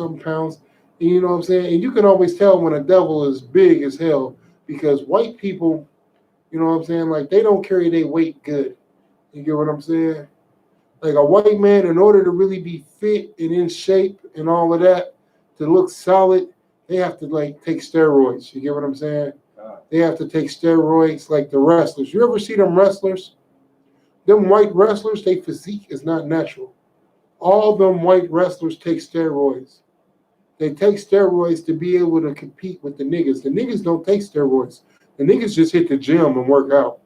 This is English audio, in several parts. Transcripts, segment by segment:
something pounds. And you know what I'm saying? And you can always tell when a devil is big as hell because white people, you know what I'm saying, like they don't carry their weight good. You get what I'm saying? Like a white man, in order to really be fit and in shape and all of that, to look solid, they have to like take steroids. You get what I'm saying? They have to take steroids like the wrestlers. You ever see them wrestlers? Them white wrestlers, their physique is not natural. All them white wrestlers take steroids. They take steroids to be able to compete with the niggas. The niggas don't take steroids. The niggas just hit the gym and work out.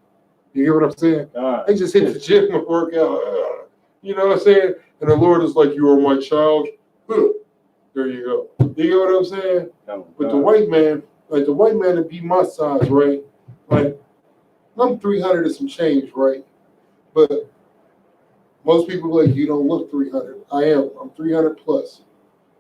You get what I'm saying? They just hit the gym and work out. You know what I'm saying? And the Lord is like, you are my child. There you go. You get what I'm saying? But the white man, like the white man would be my size, right? Like, I'm 300 and some change, right? But most people are like, you don't look 300. I am. I'm 300 plus.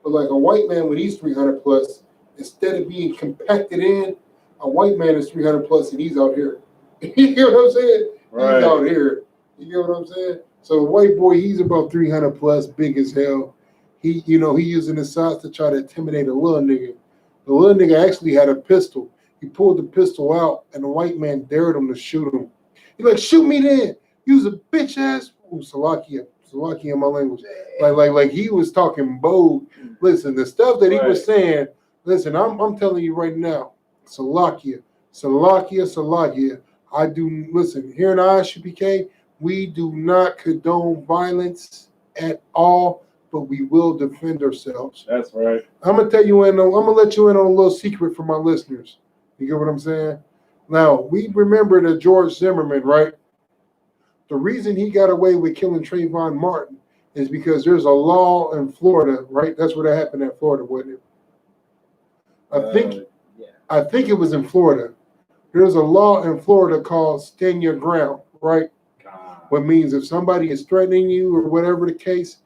But like a white man, when he's 300 plus, instead of being compacted in, a white man is 300 plus and he's out here. You get what I'm saying? Right. He's out here. You get what I'm saying? So the white boy, he's about 300 plus, big as hell. He, you know, he using his size to try to intimidate a little nigga. The little nigga actually had a pistol. He pulled the pistol out, and the white man dared him to shoot him. He's like, shoot me then. Use a bitch ass. Ooh, Salakia in my language. Like he was talking bold. Listen, the stuff that he was saying. Listen, I'm telling you right now, Salakia. I do listen here in I.S.U.P.K. We do not condone violence at all, but we will defend ourselves. That's right. I'm gonna let you in on a little secret for my listeners. You get what I'm saying? Now we remember that George Zimmerman, right? The reason he got away with killing Trayvon Martin is because there's a law in Florida, right? That's where that happened in Florida, wasn't it? I think it was in Florida. There's a law in Florida called stand your ground, right? What means if somebody is threatening you or whatever the case,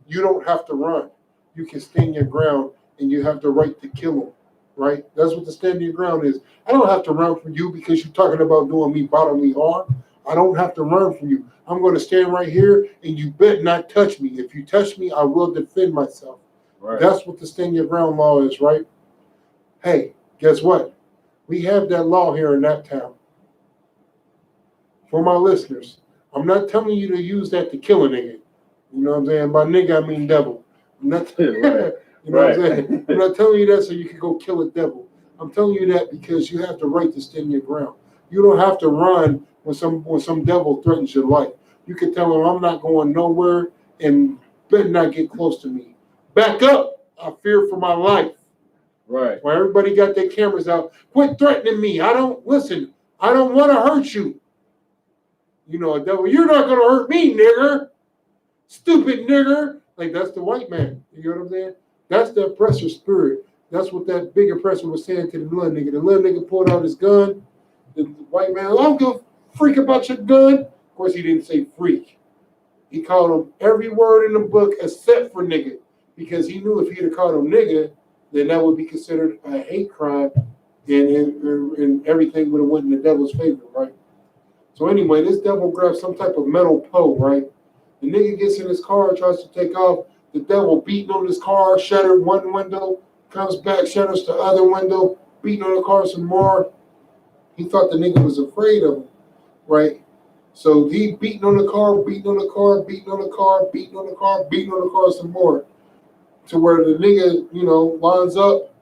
you don't have to run. You can stand your ground and you have the right to kill them, right? That's what the stand your ground is. I don't have to run from you because you're talking about doing me bodily harm. I don't have to run from you. I'm going to stand right here and you bet not touch me. If you touch me, I will defend myself. Right. That's what the stand your ground law is, right? Hey, guess what? We have that law here in that town. For my listeners, I'm not telling you to use that to kill a nigga. You know what I'm saying? By nigga, I mean devil. I'm not right. You know what I'm saying? I'm not telling you that so you can go kill a devil. I'm telling you that because you have the right to stand your ground. You don't have to run when some devil threatens your life. You can tell him, I'm not going nowhere and better not get close to me. Back up. I fear for my life. Right. Where everybody got their cameras out. Quit threatening me. I don't want to hurt you. You know, a devil, you're not going to hurt me, nigger. Stupid nigger. Like, that's the white man. You know what I'm saying? That's the oppressor spirit. That's what that big oppressor was saying to the little nigga. The little nigga pulled out his gun. The white man, I don't give a freak about your gun. Of course, he didn't say freak. He called him every word in the book except for nigga. Because he knew if he had called him nigga, then that would be considered a hate crime. And everything would have went in the devil's favor, right? So anyway, this devil grabs some type of metal pole, right? The nigga gets in his car, tries to take off. The devil beating on his car, shattered one window, comes back, shatters the other window, beating on the car some more. He thought the nigga was afraid of him, right? So he beating on the car, beating on the car, beating on the car, beating on the car, beating on the car some more. To where the nigga, you know, lines up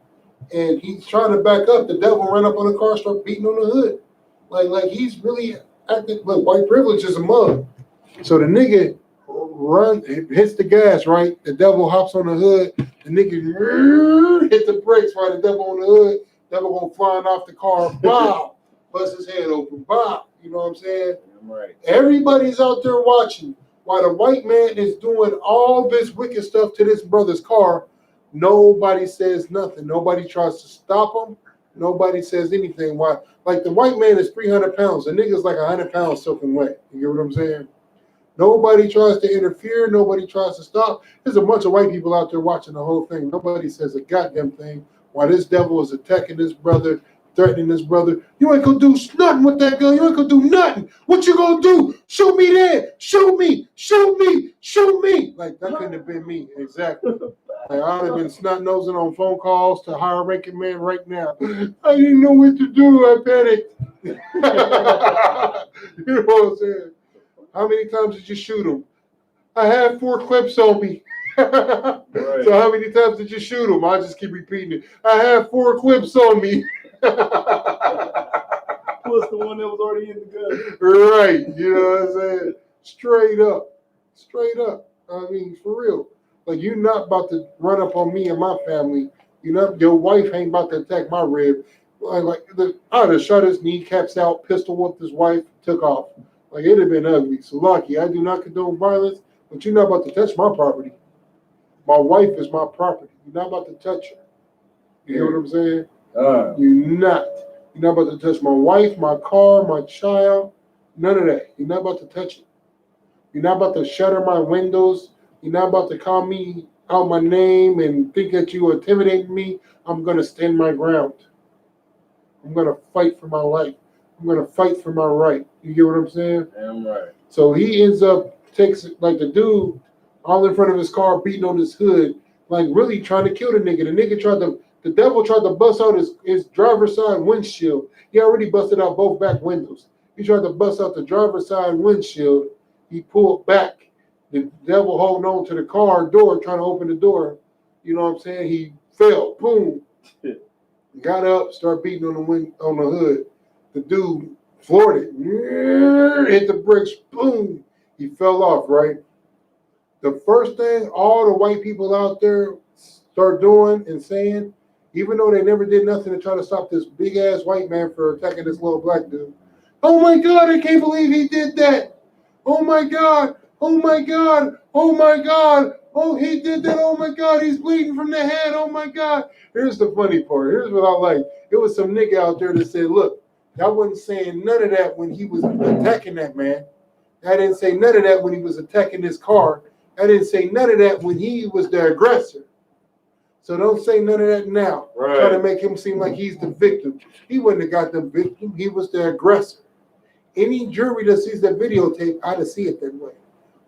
and he's trying to back up. The devil ran up on the car, start beating on the hood. Like he's really acting, look, white privilege is a mug. So the nigga hits the gas, right? The devil hops on the hood. The nigga hit the brakes, right? The devil on the hood. Devil gonna flying off the car. Bow. Bust his head open. Bow. You know what I'm saying? Right. Everybody's out there watching while the white man is doing all this wicked stuff to this brother's car. Nobody says nothing. Nobody tries to stop him. Nobody says anything. Why? Like the white man is 300 pounds. The nigga's like 100 pounds soaking wet. You get what I'm saying? Nobody tries to interfere. Nobody tries to stop. There's a bunch of white people out there watching the whole thing. Nobody says a goddamn thing. While this devil is attacking this brother, threatening this brother, you ain't gonna do nothing with that gun. You ain't gonna do nothing. What you gonna do? Shoot me there. Shoot me. Shoot me. Shoot me. Like that couldn't have been me. Exactly. Like, I'd have been snot-nosing on phone calls to higher ranking man right now. I didn't know what to do. I panicked. You know what I'm saying? How many times did you shoot him? I had 4 clips on me. Right. So how many times did you shoot him? I just keep repeating it. I had 4 clips on me. Plus the one that was already in the gun. Right. You know what I'm saying? Straight up. Straight up. I mean, for real. Like, you're not about to run up on me and my family. You know, your wife ain't about to attack my rib. I'd have shot his kneecaps out, pistol whooped his wife, took off. Like, it'd have been ugly. So, Lucky, I do not condone violence, but you're not about to touch my property. My wife is my property. You're not about to touch her. You hear what I'm saying? You're not. You're not about to touch my wife, my car, my child. None of that. You're not about to touch it. You're not about to shutter my windows. You're not about to call me out my name and think that you are intimidating me. I'm going to stand my ground. I'm going to fight for my life. I'm going to fight for my right. You get what I'm saying? Damn right. So he ends up, takes like the dude all in front of his car, beating on his hood, like really trying to kill the nigga. The devil tried to bust out his driver's side windshield. He already busted out both back windows. He tried to bust out the driver's side windshield. He pulled back. The devil holding on to the car door, trying to open the door. You know what I'm saying? He fell. Boom. Got up, started beating on the hood. The dude floored it. Hit the bricks. Boom. He fell off, right? The first thing all the white people out there start doing and saying, even though they never did nothing to try to stop this big-ass white man for attacking this little black dude. Oh, my God, I can't believe he did that. Oh, my God. Oh, my God. Oh, my God. Oh, he did that. Oh, my God. He's bleeding from the head. Oh, my God. Here's the funny part. Here's what I like. It was some nigga out there that said, look, I wasn't saying none of that when he was attacking that man. I didn't say none of that when he was attacking his car. I didn't say none of that when he was the aggressor. So don't say none of that now. Right. Try to make him seem like he's the victim. He wouldn't have got the victim. He was the aggressor. Any jury that sees that videotape ought to see it that way.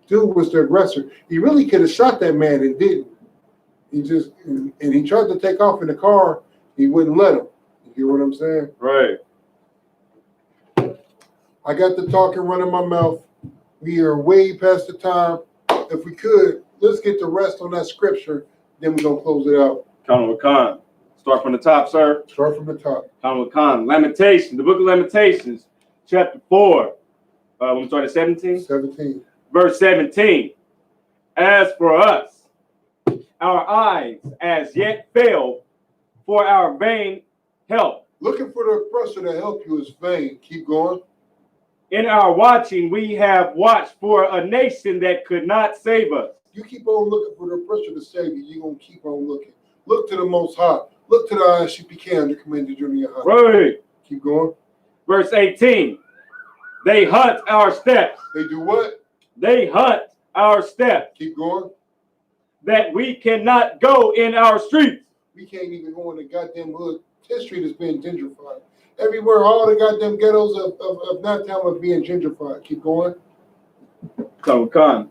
Dude was the aggressor. He really could have shot that man and didn't. He just, and he tried to take off in the car. He wouldn't let him. You hear what I'm saying? Right. I got the talking running my mouth. We are way past the time. If we could, let's get the rest on that scripture. Then we're going to close it out. Count with Khan. Start from the top, sir. Start from the top. Count with Khan. Lamentations. The book of Lamentations, chapter 4. When we start at 17? 17. Verse 17. As for us, our eyes as yet fail for our vain help. Looking for the oppressor to help you is vain. Keep going. In our watching, we have watched for a nation that could not save us. You keep on looking for the oppressor to save you. You're going to keep on looking. Look to the Most High. Look to the I.S.U.P.K. under Commander GEN.YAHANNA. Right. Keep going. Verse 18. They hunt our steps. They do what? They hunt our steps. Keep going. That we cannot go in our streets. We can't even go in the goddamn hood. This street is being gentrified. Everywhere, all the goddamn ghettos of Nottown are being gentrified. Keep going. Come.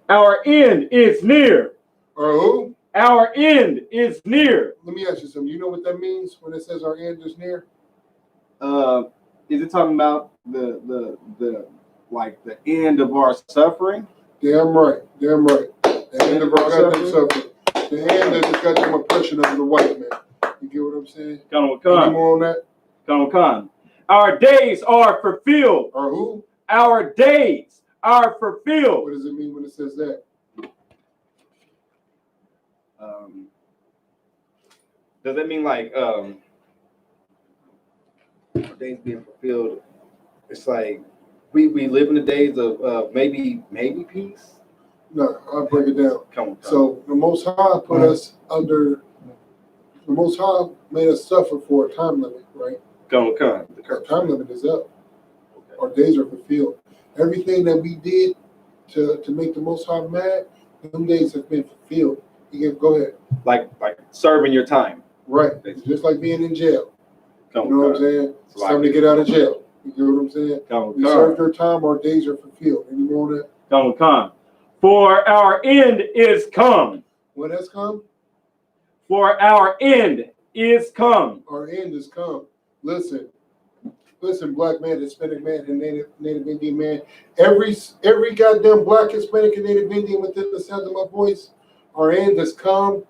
Our end is near. Who? Our end is near. Let me ask you something. You know what that means when it says our end is near? Is it talking about the end of our suffering? Damn right. Damn right. The end of our goddamn suffering. The end of the goddamn oppression of the white man. You get what I'm saying? Any more on that? Come. Our days are fulfilled. Our who? Our days are fulfilled. What does it mean when it says that? Does that mean like days being fulfilled? It's like we live in the days of maybe peace. No, I'll break it down. Come. So the Most High put us under. The Most High made us suffer for a time limit, right? Come. The time limit is up. Okay. Our days are fulfilled. Everything that we did to make the Most High mad, them days have been fulfilled. You can go ahead. Like serving your time. Right. It's just like being in jail. You know what I'm saying? It's like time to get out of jail. You know what I'm saying? We served our time, our days are fulfilled. Any more on that? Come. For our end is come. What has come? For our end is come. Our end has come. Listen, black man, Hispanic man, and Native Indian man. Every goddamn black, Hispanic, and Native Indian within the sound of my voice, our end has come.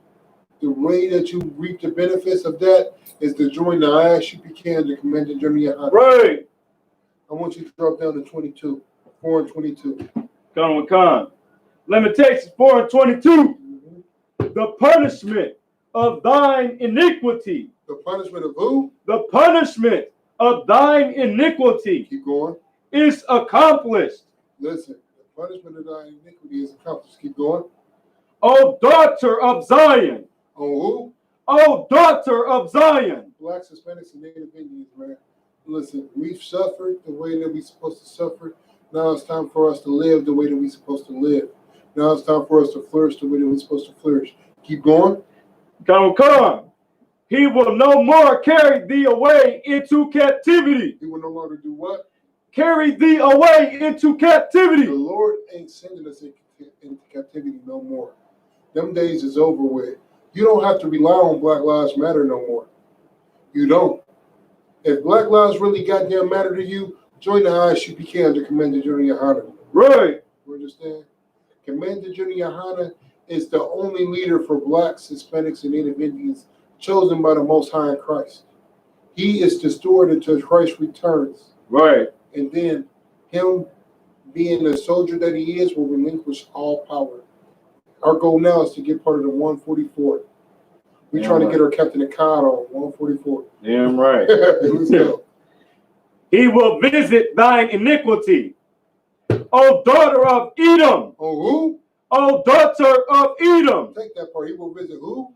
The way that you reap the benefits of that is to join the I.S.U.P.K and the Commanded Gen.YAHANNA. Right. I want you to drop down to 22, 4 and 22. Con. Lamentations 4 and 22. The punishment of thine iniquity. The punishment of who? The punishment of thine iniquity. Keep going. Is accomplished. Listen, the punishment of thine iniquity is accomplished. Keep going. O daughter of Zion. Oh, who? O daughter of Zion. Blacks, Hispanics, and Native Indians, man. Listen, we've suffered the way that we're supposed to suffer. Now it's time for us to live the way that we're supposed to live. Now it's time for us to flourish the way that we're supposed to flourish. Keep going. Come. He will no more carry thee away into captivity. He will no longer do what? Carry thee away into captivity. The Lord ain't sending us into captivity no more. Them days is over with. You don't have to rely on Black Lives Matter no more. You don't. If Black Lives really goddamn matter to you, join the I.S.U.P.K under Commanded Gen.YAHANNA. Right. You understand? Commanded Gen.YAHANNA is the only leader for Blacks, Hispanics, and Native Indians chosen by the Most High in Christ. He is the steward until Christ returns. Right. And then him being the soldier that he is will relinquish all power. Our goal now is to get part of the 144th. We're trying to get our Captain Akkad on 144. Damn right. Let's go. He will visit thine iniquity. O daughter of Edom. Oh, who? O daughter of Edom. Take that part. He will visit who?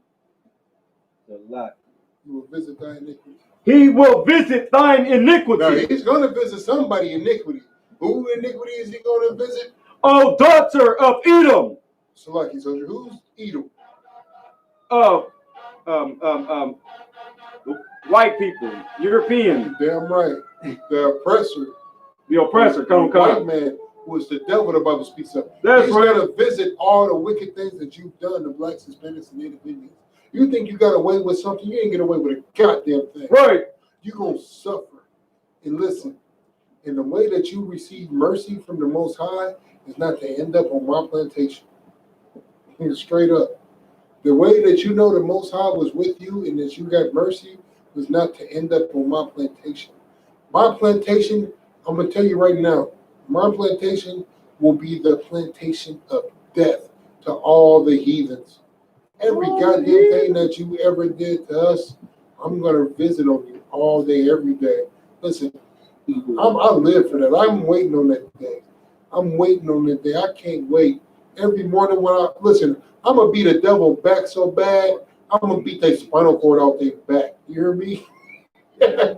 A lot. He will visit thine iniquity. He will visit thine iniquity. Now, he's going to visit somebody iniquity. Who iniquity is he going to visit? O daughter of Edom. Salaki soldier. Who's Edom? White people, European. Damn right. The oppressor. The oppressor. The white man was the devil the Bible speaks of. That's he's right. going to visit all the wicked things that you've done to Blacks, Hispanics, and Native Indians. You think you got away with something? You ain't get away with a goddamn thing. Right. You're going to suffer. And listen, and the way that you receive mercy from the Most High is not to end up on my plantation. Straight up. The way that you know the Most High was with you and that you got mercy was not to end up on my plantation. My plantation, I'm going to tell you right now, my plantation will be the plantation of death to all the heathens. Every goddamn thing that you ever did to us, I'm going to visit on you all day, every day. Listen, I live for that. I'm waiting on that day. I'm waiting on that day. I can't wait. Every morning when listen, I'm going to beat the devil back so bad, I'm going to beat their spinal cord out their back. You hear me?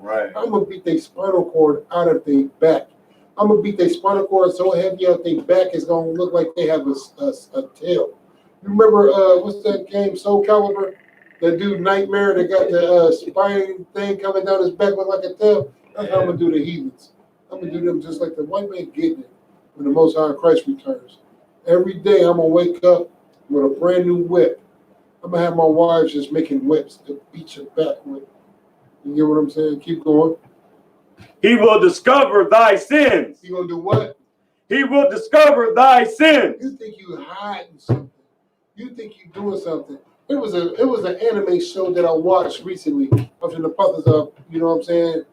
Right. I'm going to beat their spinal cord out of their back. I'm going to beat their spinal cord so heavy out their back it's going to look like they have a tail. You remember, what's that game, Soul Calibur? That dude Nightmare that got the spine thing coming down his back with like a tail? That's how I'm going to do the heathens. I'm going to do them just like the white man getting it when the Most High Christ returns. Every day I'm going to wake up with a brand new whip. I'm going to have my wives just making whips to beat your back with. You get what I'm saying? Keep going. He will discover thy sins. You going to do what? He will discover thy sins. You think you hiding something. You think you doing something. It was an anime show that I watched recently. I was in the brothers up, you know what I'm saying?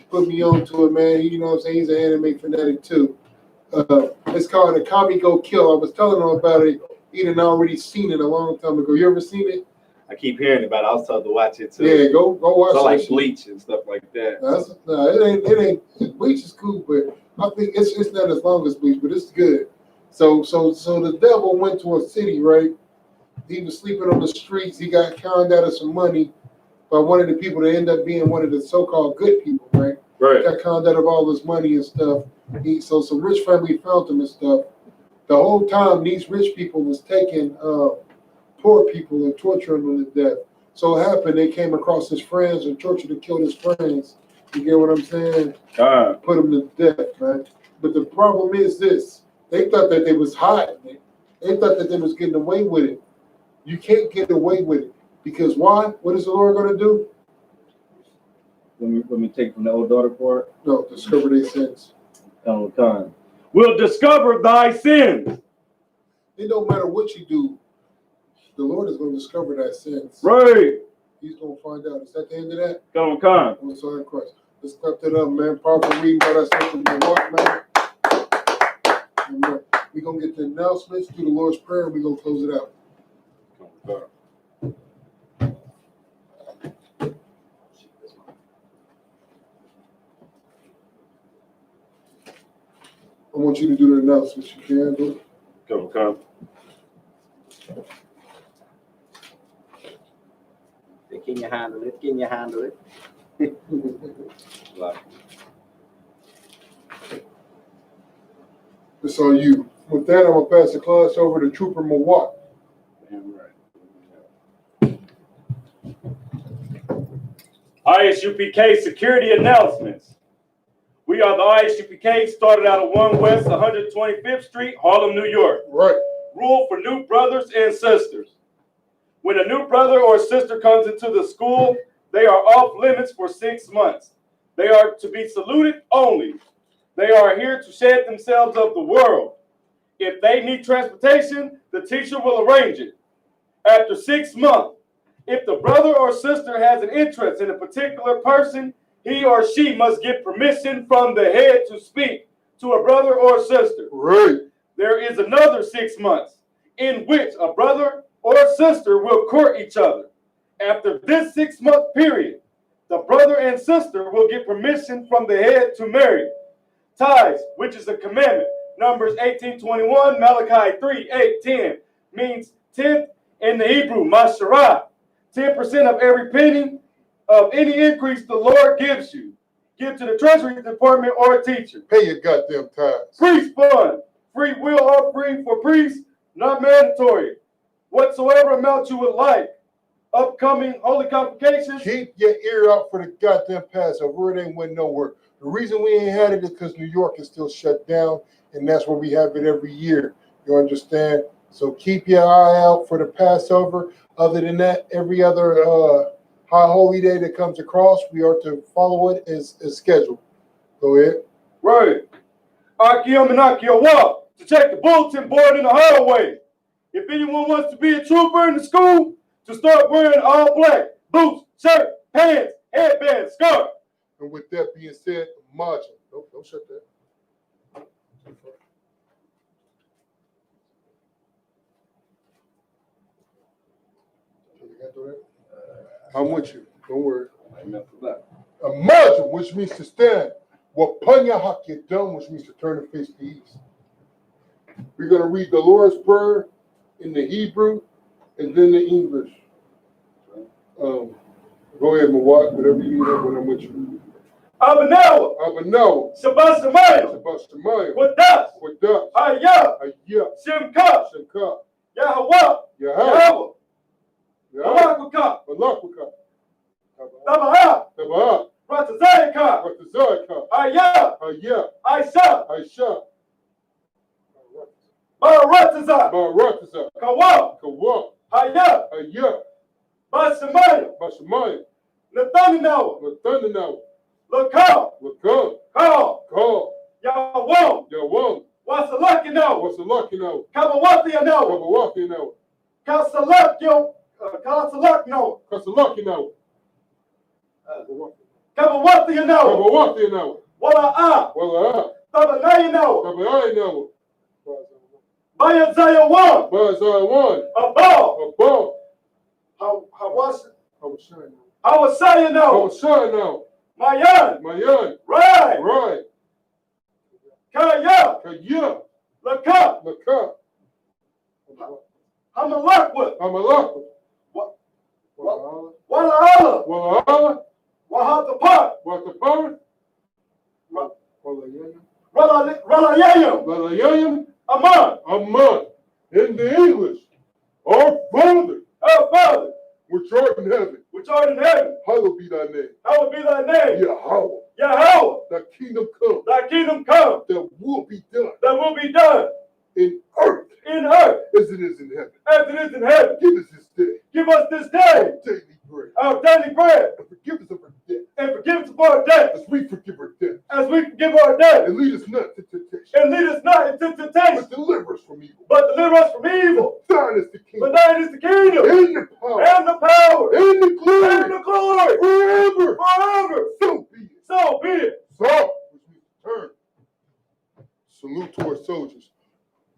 Put me on to it, man. You know what I'm saying? He's an anime fanatic too. It's called Akami Go Kill. I was telling him about it. He had already seen it a long time ago. You ever seen it? I keep hearing about it. I was told to watch it too. Yeah, go watch it. So like Bleach and stuff like that. It ain't. Bleach is cool, but I think it's not as long as Bleach, but it's good. So the devil went to a city, right? He was sleeping on the streets. He got conned out of some money by one of the people that ended up being one of the so-called good people, right? Right. Got conned out of all his money and stuff. So some rich family found him and stuff. The whole time, these rich people was taking poor people and torturing them to death. So it happened, they came across his friends and tortured and killed his friends. You get what I'm saying? Put them to death, man. But the problem is this. They thought that they was hiding it. They thought that they was getting away with it. You can't get away with it. Because why? What is the Lord going to do? When we take from the old daughter part? No, discover their sins. Con. Will discover thy sins. It don't matter what you do, the Lord is going to discover that sins. Right. He's going to find out. Is that the end of that? Come on. I'm sorry, Christ. Let's clap that up, man. Powerful reading by that from the Lord, man. Amen. We're going to get the announcements, do the Lord's Prayer, and we're going to close it out. I want you to do the announcements. You can do it. Come. Can you handle it? Can you handle it? It's on you. With that, I'm going to pass the class over to Trooper Mawat. ISUPK security announcements. We are the ISUPK, started out of 1 West 125th Street, Harlem, New York. Right. Rule for new brothers and sisters. When a new brother or sister comes into the school, they are off limits for 6 months. They are to be saluted only. They are here to shed themselves of the world. If they need transportation, the teacher will arrange it. After 6 months, if the brother or sister has an interest in a particular person, he or she must get permission from the head to speak to a brother or sister. Right. There is another 6 months in which a brother or sister will court each other. After this 6-month period, the brother and sister will get permission from the head to marry. Tithes, which is a commandment, Numbers 18:21, Malachi 3:8-10, means 10th in the Hebrew, Masharah. 10% of every penny of any increase the Lord gives you. Give to the Treasury Department or a teacher. Pay your goddamn tithes. Priest fund, free will offering for priests, not mandatory. Whatsoever amount you would like. Upcoming holy convocations. Keep your ear out for the goddamn Passover. It ain't went nowhere. The reason we ain't had it is because New York is still shut down, and that's where we have it every year. You understand? So keep your eye out for the Passover. Other than that, every other high holy day that comes across, we are to follow it as scheduled. Go ahead. Right. Akim and Akiyawa to check the bulletin board in the hallway. If anyone wants to be a trooper in the school, to start wearing all black, boots, shirt, pants, headband, scarf. And with that being said, margin. Don't shut that. I'm with you. Don't worry. A margin, which means to stand. Wapanya hakidam, which means to turn and face the east. We're going to read the Lord's Prayer in the Hebrew and then the English. Go ahead, Mawat, whatever you need when I'm with you. Abanawa. Shabbat Shemayim. With us. Ayah. Shimka. Yahweh. Malakwaka. Tabaha. Ratazayaka. Ayah. Aisha. Barataza. Kawa. Ayah. Bashamayim. Nathanawa. Lakal. Call. Yawam. Wasalakino. Kabawathiano. Kasalakino. Kabawathiano. Wala'a. Tabanayino. Bayazayawan. Abal. Hawasayano. Mayan. Right. Kaya. Laka. Hamalakwa. Walaala. Wahatapat. Ralayayam. Aman. In the English, our Father, which art in heaven, hallowed be thy name. Yahweh. Thy kingdom come. That will be done. in earth in earth as it is in heaven. as it is in heaven. Give us this day Give us this day daily bread. our daily bread, And forgive us of our debt and forgive us of our debts as we forgive our debts. as we forgive our debts. And lead us not to temptation, And lead us not into temptation, but deliver us from evil. but deliver us from evil. Thine is the For kingdom thine is the kingdom, and the power and the power, and the and glory the glory, forever. forever. So be it. So be it. So, which means turn. Salute to our soldiers.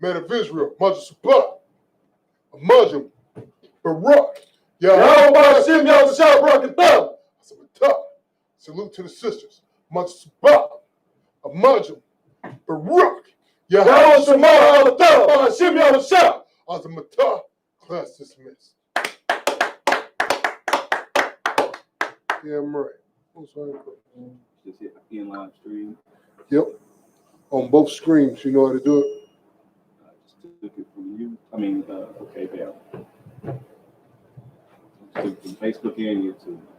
Men of Israel, Majah, Majah, Barak, Yahweh, Hashem, Yahushua, Barakatam. Salute to the sisters. Majah, Majah, Barak, Yahweh, Shema, Hashem, Yahushua. Azamata, class dismissed. Yeah, I'm right. Just hit inline stream. Yep. On both screens, you know how to do it. I just took it from you. I mean, okay, yeah. Took it from Facebook and YouTube.